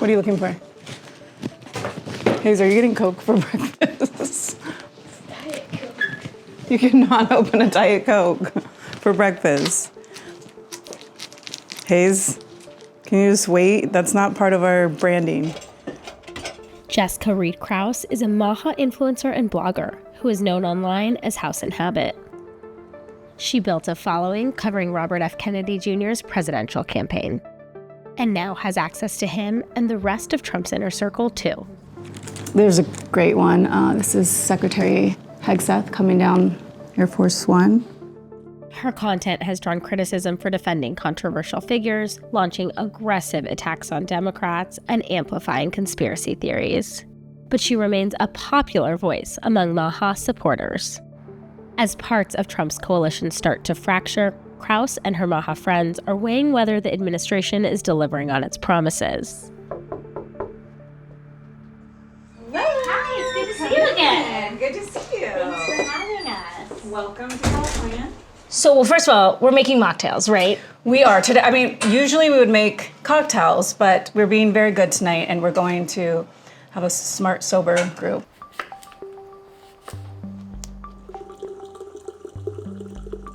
What are you looking for? Hayes, are you getting Coke for breakfast? Diet Coke. You cannot open a Diet Coke for breakfast. Hayes, can you just wait? That's not part of our branding. Jessica Reed Kraus is a MAHA influencer and blogger who is known online as House and Habit. She built a following covering Robert F. Kennedy Jr.'s presidential campaign, and now has access to him and the rest of Trump's inner circle, too. There's a great one. This is Secretary Hegseth coming down Air Force One. Her content has drawn criticism for defending controversial figures, launching aggressive attacks on Democrats, and amplifying conspiracy theories. But she remains a popular voice among MAHA supporters. As parts of Trump's coalition start to fracture, Kraus and her MAHA friends are weighing whether the administration is delivering on its promises. Hi, it's good to see you again. Good to see you. Thanks for having us. Welcome to California. So, well, first of all, we're making mocktails, right? We are today. I mean, usually we would make cocktails, but we're being very good tonight, and we're going to have a smart, sober group.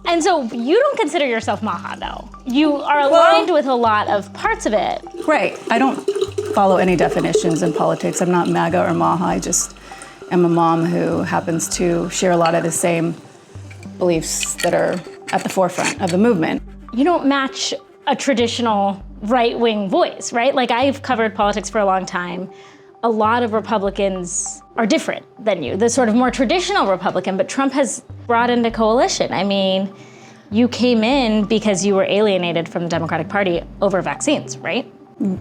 And so you don't consider yourself MAHA, though. You are aligned with a lot of parts of it. Right. I don't follow any definitions in politics. I'm not MAGA or MAHA. I just am a mom who happens to share a lot of the same beliefs that are at the forefront of the movement. You don't match a traditional right-wing voice, right? Like, I've covered politics for a long time. A lot of Republicans are different than you, the sort of more traditional Republican, but Trump has brought into coalition. I mean, you came in because you were alienated from the Democratic Party over vaccines, right?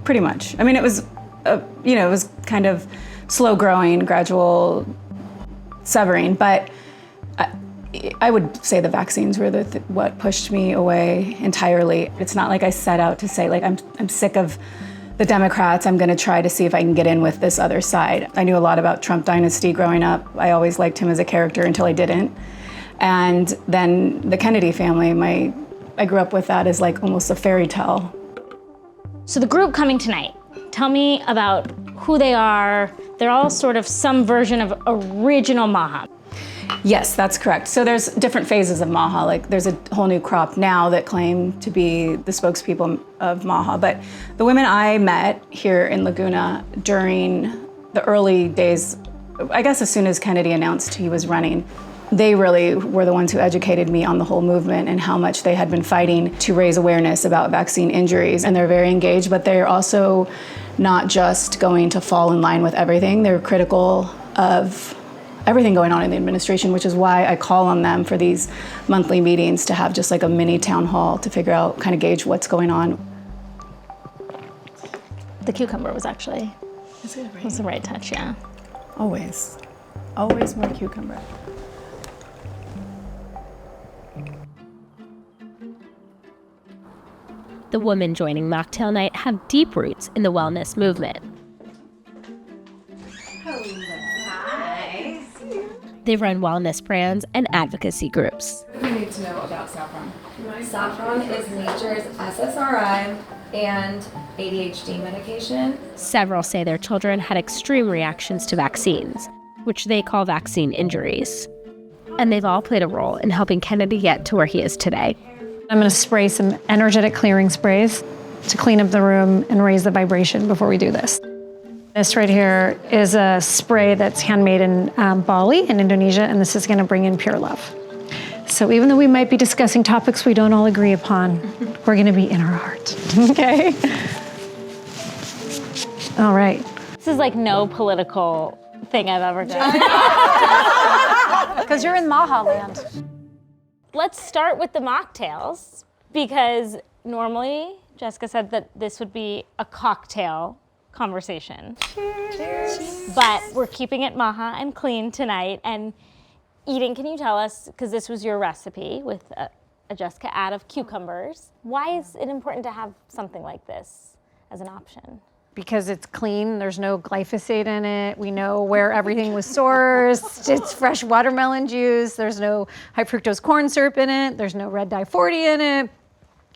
Pretty much. I mean, it was, it was kind of slow growing, gradual severing, but I would say the vaccines were what pushed me away entirely. It's not like I set out to say, like, I'm sick of the Democrats, I'm gonna try to see if I can get in with this other side. I knew a lot about Trump dynasty growing up. I always liked him as a character until I didn't. And then the Kennedy family, I grew up with that as like almost a fairy tale. So the group coming tonight, tell me about who they are. They're all sort of some version of original MAHA. Yes, that's correct. So there's different phases of MAHA. Like, there's a whole new crop now that claim to be the spokespeople of MAHA. But the women I met here in Laguna during the early days, I guess as soon as Kennedy announced he was running, they really were the ones who educated me on the whole movement and how much they had been fighting to raise awareness about vaccine injuries. And they're very engaged, but they're also not just going to fall in line with everything. They're critical of everything going on in the administration, which is why I call on them for these monthly meetings to have just like a mini town hall to figure out, kind of gauge what's going on. The cucumber was actually, was the right touch, yeah. Always more cucumber. The women joining Mocktail Night have deep roots in the wellness movement. Hi. They run wellness brands and advocacy groups. What do you need to know about saffron? Saffron is nature's SSRI and ADHD medication. Several say their children had extreme reactions to vaccines, which they call vaccine injuries. And they've all played a role in helping Kennedy get to where he is today. I'm going to spray some energetic clearing sprays to clean up the room and raise the vibration before we do this. This right here is a spray that's handmade in Bali in Indonesia, and this is going to bring in pure love. So even though we might be discussing topics we don't all agree upon, we're going to be in our heart, okay? All right. This is like no political thing I've ever done. Because you're in MAHA land. Let's start with the mocktails, because normally Jessica said that this would be a cocktail conversation. Cheers. But we're keeping it MAHA and clean tonight. And Eden, can you tell us, because this was your recipe with a Jessica ad of cucumbers, why is it important to have something like this as an option? Because it's clean, there's no glyphosate in it, we know where everything was sourced, it's fresh watermelon juice, there's no high fructose corn syrup in it, there's no red dye 40 in it.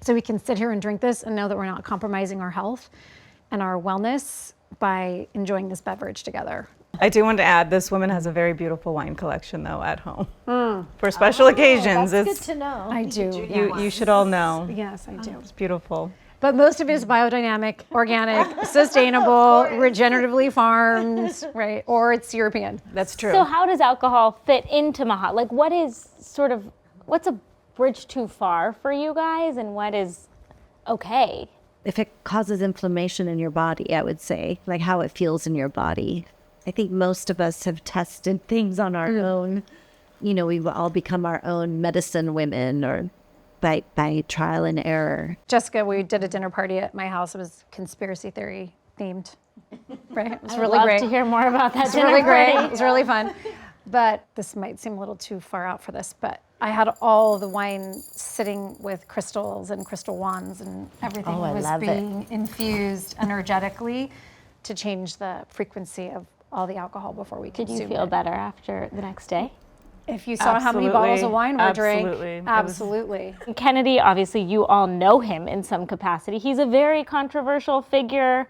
So we can sit here and drink this and know that we're not compromising our health and our wellness by enjoying this beverage together. I do want to add, this woman has a very beautiful wine collection though at home for special occasions. That's It's good to know. I do. you should all know. Yes, I do. It's beautiful. But most of it is biodynamic, organic, sustainable, regeneratively farmed, right? Or it's European. That's true. So how does alcohol fit into MAHA? Like what's a bridge too far for you guys, and what is okay? If it causes inflammation in your body, I would say, like how it feels in your body. I think most of us have tested things on our own. You know, we've all become our own medicine women, or by trial and error. Jessica, we did a dinner party at my house. It was conspiracy theory themed, right? It was I'd really love great. to hear more about that. It's dinner really great. party. It was really fun. But this might seem a little too far out for this, but I had all the wine sitting with crystals and crystal wands, and everything I was love it. being infused energetically to change the frequency of all the alcohol before we Did consume you feel it. better after the next day? If you saw how many bottles of wine were drank, Absolutely. It was- absolutely. Kennedy, obviously, you all know him in some capacity. He's a very controversial figure,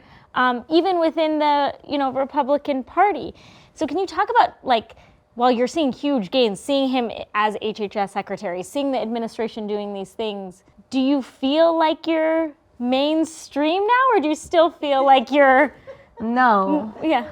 even within the Republican Party. So can you talk about, like, while you're seeing huge gains, seeing him as HHS secretary, seeing the administration doing these things, do you feel like you're mainstream now, or do you still feel like you're, No. yeah?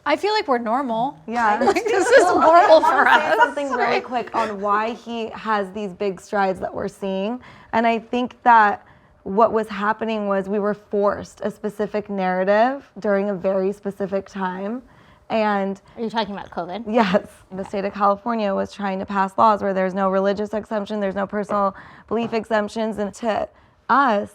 I feel like we're normal. Yeah. Like, this is normal for Say us. something really quick on why he has these big strides that we're seeing. And I think that what was happening was we were forced a specific narrative during a very specific time. And Are you talking about COVID? yes, the state of California was trying to pass laws where there's no religious exemption, there's no personal belief exemptions. And to us,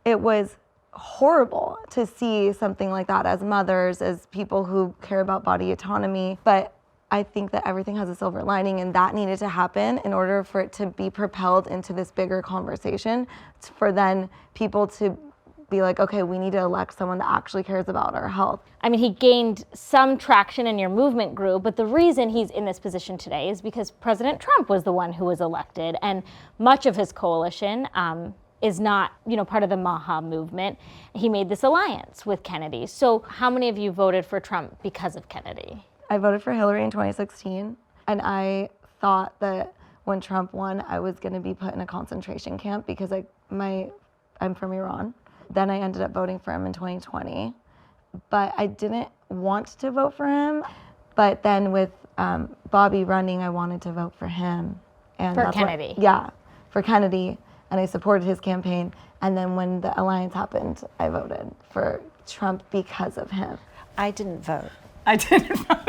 it was horrible to see something like that as mothers, as people who care about body autonomy. But I think that everything has a silver lining, and that needed to happen in order for it to be propelled into this bigger conversation, for then people to be like, okay, we need to elect someone that actually cares about our health. I mean, he gained some traction in your movement group, but the reason he's in this position today is because President Trump was the one who was elected, and much of his coalition is not, part of the MAHA movement. He made this alliance with Kennedy. So how many of you voted for Trump because of Kennedy? I voted for Hillary in 2016, and I thought that when Trump won, I was going to be put in a concentration camp because I'm from Iran. Then I ended up voting for him in 2020, but I didn't want to vote for him. But then with Bobby running, I wanted to vote for him. And For that's Kennedy? For Kennedy, and I supported his campaign. And then when the alliance happened, I voted for Trump because of him. I didn't vote. I didn't vote.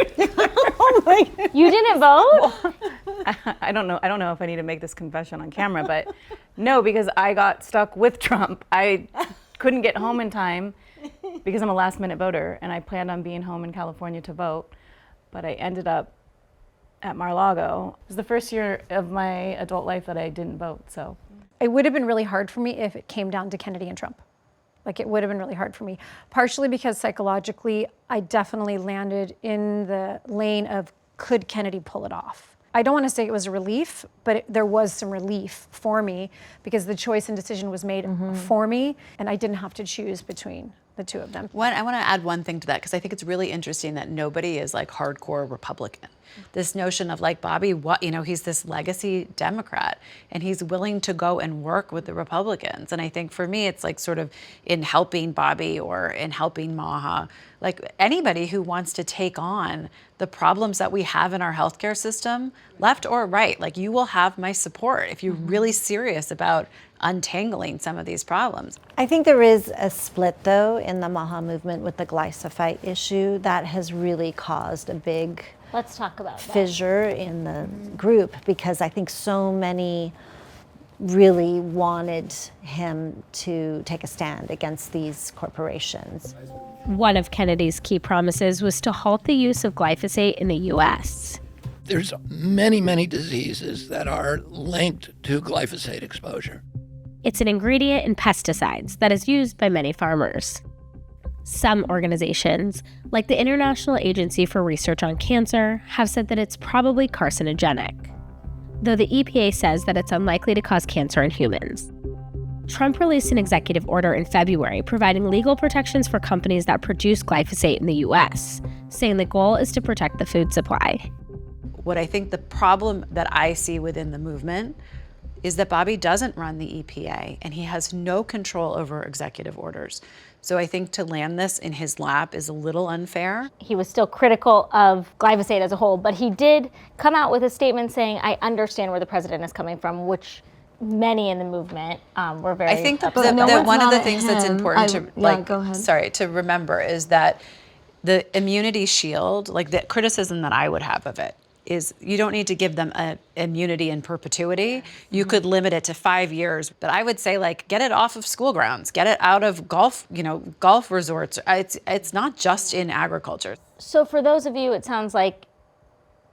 You didn't vote? I don't know if I need to make this confession on camera, but no, because I got stuck with Trump. I couldn't get home in time because I'm a last minute voter, and I planned on being home in California to vote, but I ended up at Mar-a-Lago. It was the first year of my adult life that I didn't vote, so. It would have been really hard for me if it came down to Kennedy and Trump. Like, it would have been really hard for me, partially because psychologically, I definitely landed in the lane of, could Kennedy pull it off? I don't want to say it was a relief, but there was some relief for me because the choice and decision was made for me, and I didn't have to choose between the two of them. I want to add one thing to that, because I think it's really interesting that nobody is like hardcore Republican. This notion of like Bobby, he's this legacy Democrat, and he's willing to go and work with the Republicans. And I think for me, it's like sort of in helping Bobby or in helping MAHA, like anybody who wants to take on the problems that we have in our healthcare system, left or right, like you will have my support if you're really serious about untangling some of these problems. I think there is a split, though, in the MAHA movement with the glyphosate issue that has really caused a big Let's talk about that. fissure in the group, because I think so many really wanted him to take a stand against these corporations. One of Kennedy's key promises was to halt the use of glyphosate in the U.S. There's many, many diseases that are linked to glyphosate exposure. It's an ingredient in pesticides that is used by many farmers. Some organizations, like the International Agency for Research on Cancer, have said that it's probably carcinogenic, though the EPA says that it's unlikely to cause cancer in humans. Trump released an executive order in February providing legal protections for companies that produce glyphosate in the U.S., saying the goal is to protect the food supply. What I think the problem that I see within the movement is that Bobby doesn't run the EPA and he has no control over executive orders. So I think to land this in his lap is a little unfair. He was still critical of glyphosate as a whole, but he did come out with a statement saying, I understand where the president is coming from, which many in the movement were very I think that no one of one's the mad things at that's him. important Go ahead. to remember is that the immunity shield, like the criticism that I would have of it, is you don't need to give them an immunity in perpetuity. You could limit it to 5 years, but I would say like get it off of school grounds, get it out of golf resorts. It's not just in agriculture. So for those of you, it sounds like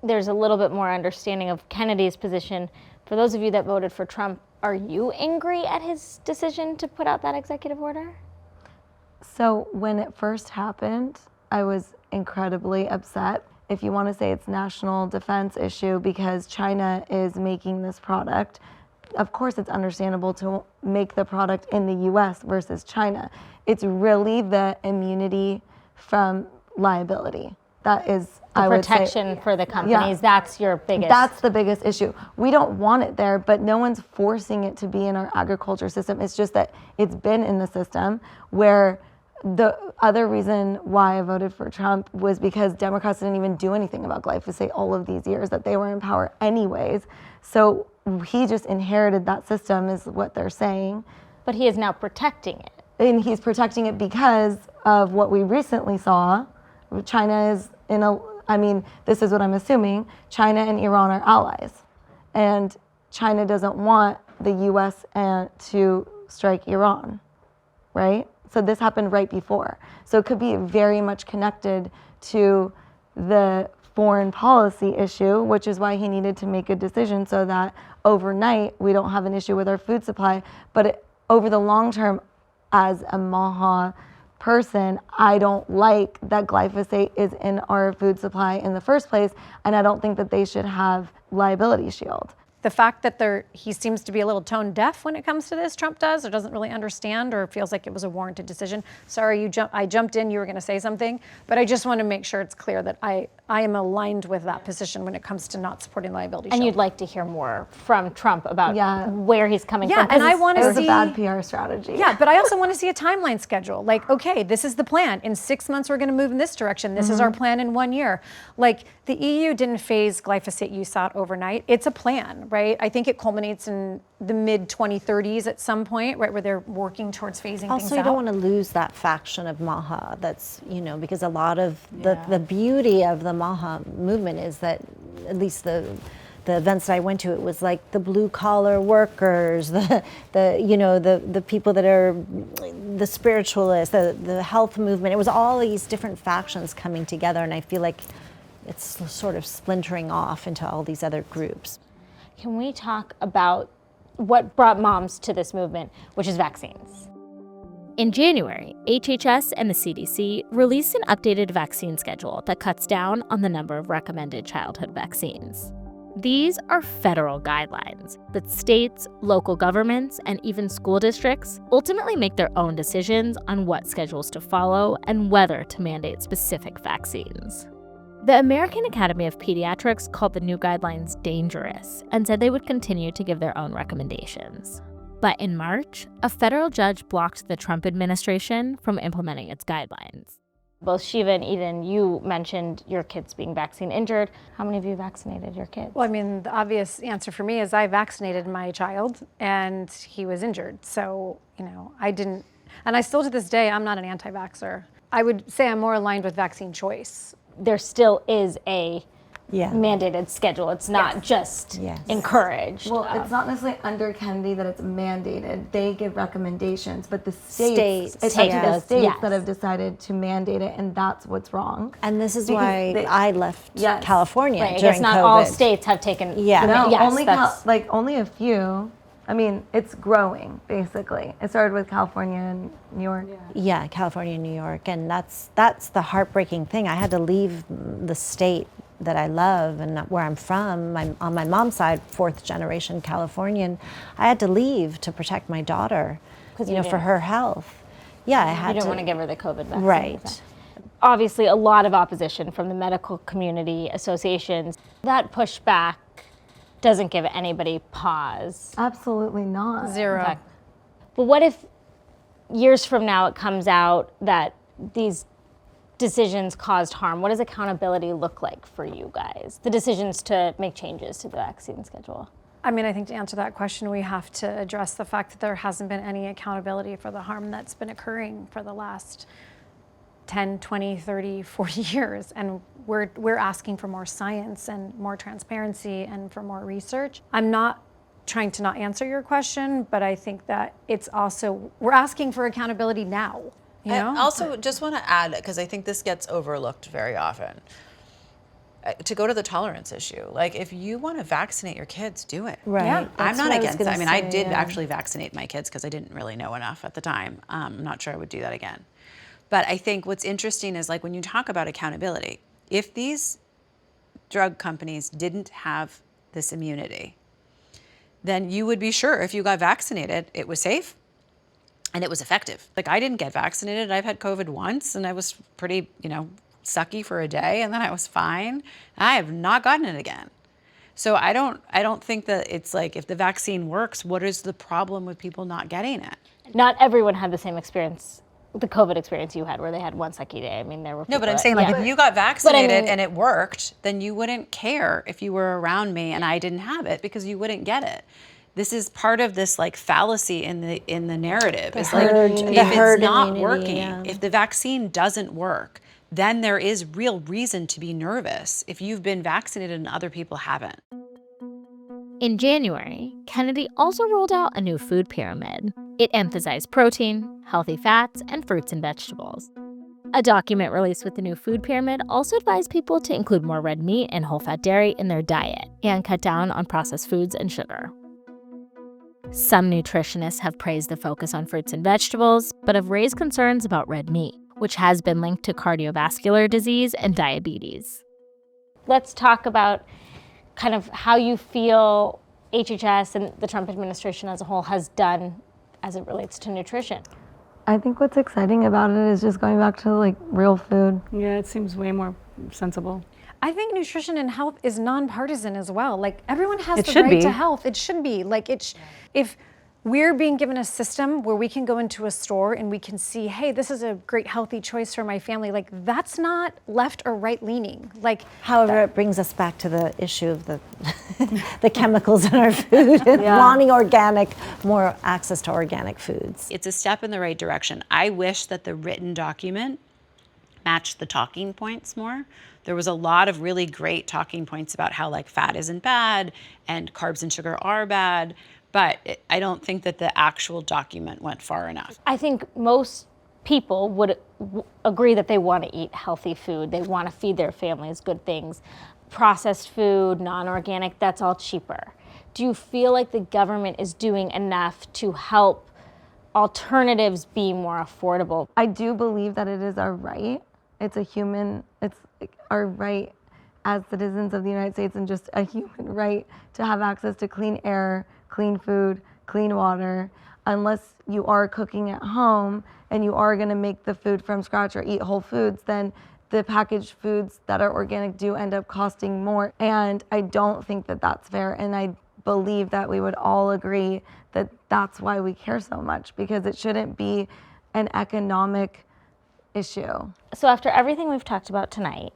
there's a little bit more understanding of Kennedy's position. For those of you that voted for Trump, are you angry at his decision to put out that executive order? So when it first happened, I was incredibly upset. If you want to say it's national defense issue because China is making this product, of course it's understandable to make the product in the US versus China. It's really the immunity from liability. That is, I would say, protection for the companies, that's your biggest. That's the biggest issue. We don't want it there, but no one's forcing it to be in our agriculture system. It's just that it's been in the system where the other reason why I voted for Trump was because Democrats didn't even do anything about glyphosate all of these years that they were in power anyways. So he just inherited that system is what they're saying. But he is now protecting it. And he's protecting it because of what we recently saw. China is this is what I'm assuming, China and Iran are allies. And China doesn't want the US to strike Iran, right? So this happened right before. So it could be very much connected to the foreign policy issue, which is why he needed to make a decision so that overnight we don't have an issue with our food supply. But over the long term, as a MAHA person, I don't like that glyphosate is in our food supply in the first place, and I don't think that they should have liability shield. The fact that he seems to be a little tone deaf when it comes to this, Trump does, or doesn't really understand, or feels like it was a warranted decision. Sorry, I jumped in, you were gonna say something, but I just want to make sure it's clear that I am aligned with that position when it comes to not supporting liability shield. And you'd like to hear more from Trump about where he's coming from. Yeah, and I want to see. It was a bad PR strategy. Yeah, but I also want to see a timeline schedule. Like, okay, this is the plan. In 6 months, we're going to move in this direction. This is our plan in 1 year. Like, the EU didn't phase glyphosate use out overnight. It's a plan, right? I think it culminates in the mid-2030s at some point, right, where they're working towards phasing things out. Also, you don't want to lose that faction of MAHA. That's, because a lot of the beauty of the MAHA movement is that, at least the events that I went to, it was like the blue collar workers, the people that are the spiritualists, the health movement. It was all these different factions coming together, and I feel like it's sort of splintering off into all these other groups. Can we talk about what brought moms to this movement, which is vaccines? In January, HHS and the CDC released an updated vaccine schedule that cuts down on the number of recommended childhood vaccines. These are federal guidelines that states, local governments, and even school districts ultimately make their own decisions on what schedules to follow and whether to mandate specific vaccines. The American Academy of Pediatrics called the new guidelines dangerous and said they would continue to give their own recommendations. But in March, a federal judge blocked the Trump administration from implementing its guidelines. Both Shiva and Eden, you mentioned your kids being vaccine injured. How many of you vaccinated your kids? Well, I mean, the obvious answer for me is I vaccinated my child and he was injured. So, I didn't, and I still to this day, I'm not an anti-vaxxer. I would say I'm more aligned with vaccine choice. There still is a mandated schedule. It's not just encouraged. Well, it's not necessarily under Kennedy that it's mandated. They give recommendations, but the states that have decided to mandate it, and that's what's wrong. And this is why I left California during I guess not COVID. all states have taken. Only a few. I mean, it's growing, basically. It started with California and New York. Yeah, California and New York. And that's the heartbreaking thing. I had to leave the state that I love and where I'm from, on my mom's side, 4th generation Californian, I had to leave to protect my daughter, for her health. Yeah, I had You to. don't want to give her the COVID vaccine. Right. Obviously, a lot of opposition from the medical community, associations. That pushback doesn't give anybody pause. Absolutely not. Zero. Okay. But what if years from now it comes out that these decisions caused harm? What does accountability look like for you guys? The decisions to make changes to the vaccine schedule? I mean, I think to answer that question, we have to address the fact that there hasn't been any accountability for the harm that's been occurring for the last 10, 20, 30, 40 years. And we're asking for more science and more transparency and for more research. I'm not trying to not answer your question, but I think that it's also, we're asking for accountability now. You know? I also just want to add, because I think this gets overlooked very often, to go to the tolerance issue. Like, if you want to vaccinate your kids, do it. Right. Yeah. I'm not against it. I mean, I did yeah. actually vaccinate my kids because I didn't really know enough at the time. I'm not sure I would do that again. But I think what's interesting is, like, when you talk about accountability, if these drug companies didn't have this immunity, then you would be sure if you got vaccinated, it was safe and it was effective. Like, I didn't get vaccinated. I've had COVID once and I was pretty, sucky for a day and then I was fine. I have not gotten it again. So I don't think that it's like, if the vaccine works, what is the problem with people not getting it? Not everyone had the same experience, the COVID experience you had, where they had one sucky day. I mean, there were people No, but I'm saying, like, yeah. if you got vaccinated mean- and it worked, then you wouldn't care if you were around me and I didn't have it, because you wouldn't get it. This is part of this, like, fallacy in the narrative. It's like, if it's not working, if the vaccine doesn't work, then there is real reason to be nervous if you've been vaccinated and other people haven't. In January, Kennedy also rolled out a new food pyramid. It emphasized protein, healthy fats, and fruits and vegetables. A document released with the new food pyramid also advised people to include more red meat and whole-fat dairy in their diet and cut down on processed foods and sugar. Some nutritionists have praised the focus on fruits and vegetables, but have raised concerns about red meat, which has been linked to cardiovascular disease and diabetes. Let's talk about kind of how you feel HHS and the Trump administration as a whole has done as it relates to nutrition. I think what's exciting about it is just going back to, like, real food. Yeah, it seems way more sensible. I think nutrition and health is nonpartisan as well. Like, everyone has It the should right be. to health. It should be. Like, if we're being given a system where we can go into a store and we can see, hey, this is a great healthy choice for my family, like, that's not left or right leaning. Like, However, it brings us back to the issue of the the chemicals in our food and wanting more access to organic foods. It's a step in the right direction. I wish that the written document matched the talking points more. There was a lot of really great talking points about how, like, fat isn't bad and carbs and sugar are bad, but I don't think that the actual document went far enough. I think most people would agree that they want to eat healthy food. They want to feed their families good things. Processed food, non-organic, that's all cheaper. Do you feel like the government is doing enough to help alternatives be more affordable? I do believe that it is our right. It's our right as citizens of the United States, and just a human right to have access to clean air, clean food, clean water. Unless you are cooking at home and you are going to make the food from scratch or eat whole foods, then the packaged foods that are organic do end up costing more. And I don't think that that's fair. And I believe that we would all agree that that's why we care so much, because it shouldn't be an economic issue. So after everything we've talked about tonight,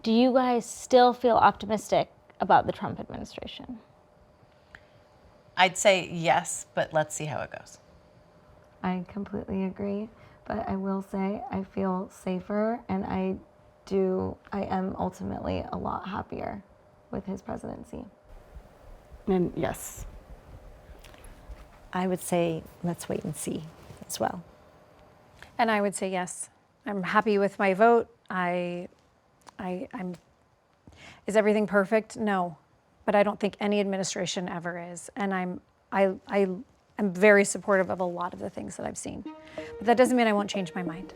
do you guys still feel optimistic about the Trump administration? I'd say yes, but let's see how it goes. I completely agree, but I will say I feel safer, and I am ultimately a lot happier with his presidency. And yes. I would say let's wait and see as well. and I would say yes. I'm happy with my vote. I'm. Is everything perfect? No, but I don't think any administration ever is, and I'm very supportive of a lot of the things that I've seen. But that doesn't mean I won't change my mind.